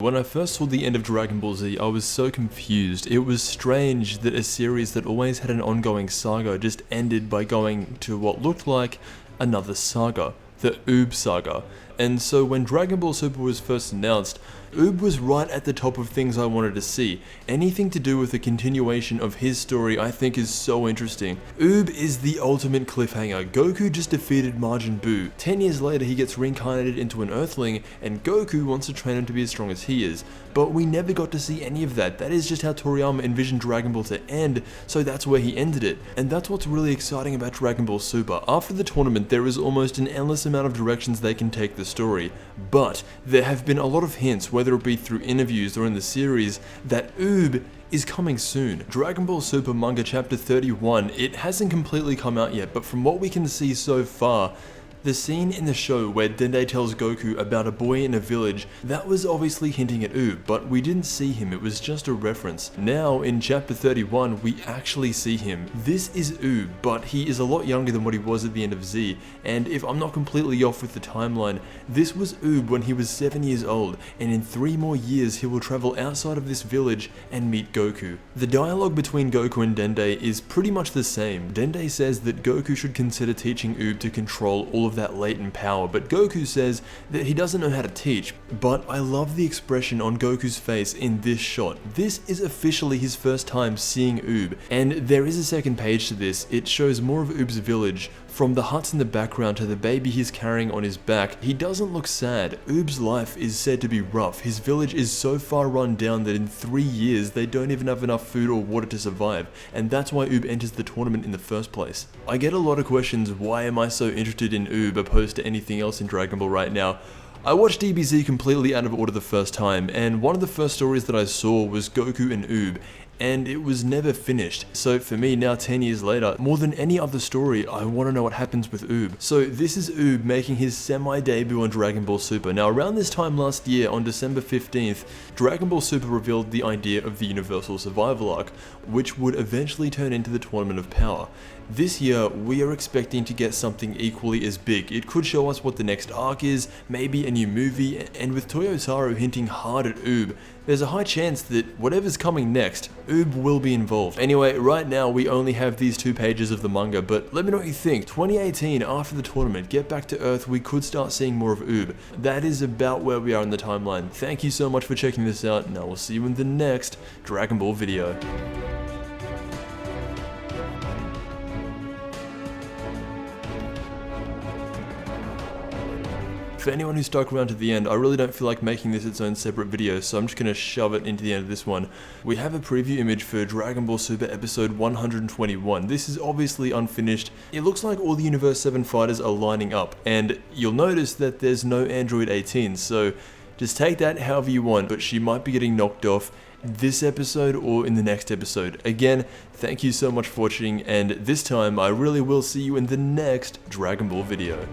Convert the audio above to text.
When I first saw the end of Dragon Ball Z, I was so confused. It was strange that a series that always had an ongoing saga just ended by going to what looked like another saga, the Uub saga. And so when Dragon Ball Super was first announced, Uub was right at the top of things I wanted to see. Anything to do with the continuation of his story I think is so interesting. Uub is the ultimate cliffhanger. Goku just defeated Majin Buu. 10 years later he gets reincarnated into an Earthling and Goku wants to train him to be as strong as he is. But we never got to see any of that. That is just how Toriyama envisioned Dragon Ball to end, so that's where he ended it. And that's what's really exciting about Dragon Ball Super. After the tournament there is almost an endless amount of directions they can take the story. But there have been a lot of hints, whether it be through interviews or in the series, that Uub is coming soon. Dragon Ball Super Manga Chapter 31, it hasn't completely come out yet, but from what we can see so far, the scene in the show where Dende tells Goku about a boy in a village, that was obviously hinting at Uub, but we didn't see him, it was just a reference. Now, in Chapter 31, we actually see him. This is Uub, but he is a lot younger than what he was at the end of Z, and if I'm not completely off with the timeline, this was Uub when he was 7 years old, and in 3 more years he will travel outside of this village and meet Goku. The dialogue between Goku and Dende is pretty much the same. Dende says that Goku should consider teaching Uub to control all of that latent power, but Goku says that he doesn't know how to teach. But I love the expression on Goku's face in this shot. This is officially his first time seeing Uub, and there is a second page to this. It shows more of Uub's village, from the huts in the background to the baby he's carrying on his back. He doesn't look sad. Uub's life is said to be rough. His village is so far run down that in 3 years they don't even have enough food or water to survive, and that's why Uub enters the tournament in the first place. I get a lot of questions, why am I so interested in Uub opposed to anything else in Dragon Ball right now? I watched DBZ completely out of order the first time, and one of the first stories that I saw was Goku and Uub, and it was never finished. So for me now 10 years later, more than any other story, I want to know what happens with Uub. So this is Uub making his semi-debut on Dragon Ball Super. Now around this time last year, on December 15th, Dragon Ball Super revealed the idea of the Universal Survival Arc, which would eventually turn into the Tournament of Power. This year, we are expecting to get something equally as big. It could show us what the next arc is, maybe a new movie, and with Toyotaro hinting hard at Uub, there's a high chance that whatever's coming next, Uub will be involved. Anyway, right now we only have these 2 pages of the manga, but let me know what you think. 2018, after the tournament, Get Back to Earth, we could start seeing more of Uub. That is about where we are in the timeline. Thank you so much for checking this out, and I will see you in the next Dragon Ball video. For anyone who stuck around to the end, I really don't feel like making this its own separate video, so I'm just going to shove it into the end of this one. We have a preview image for Dragon Ball Super episode 121. This is obviously unfinished. It looks like all the Universe 7 fighters are lining up, and you'll notice that there's no Android 18, so just take that however you want, but she might be getting knocked off this episode or in the next episode. Again, thank you so much for watching, and this time I really will see you in the next Dragon Ball video.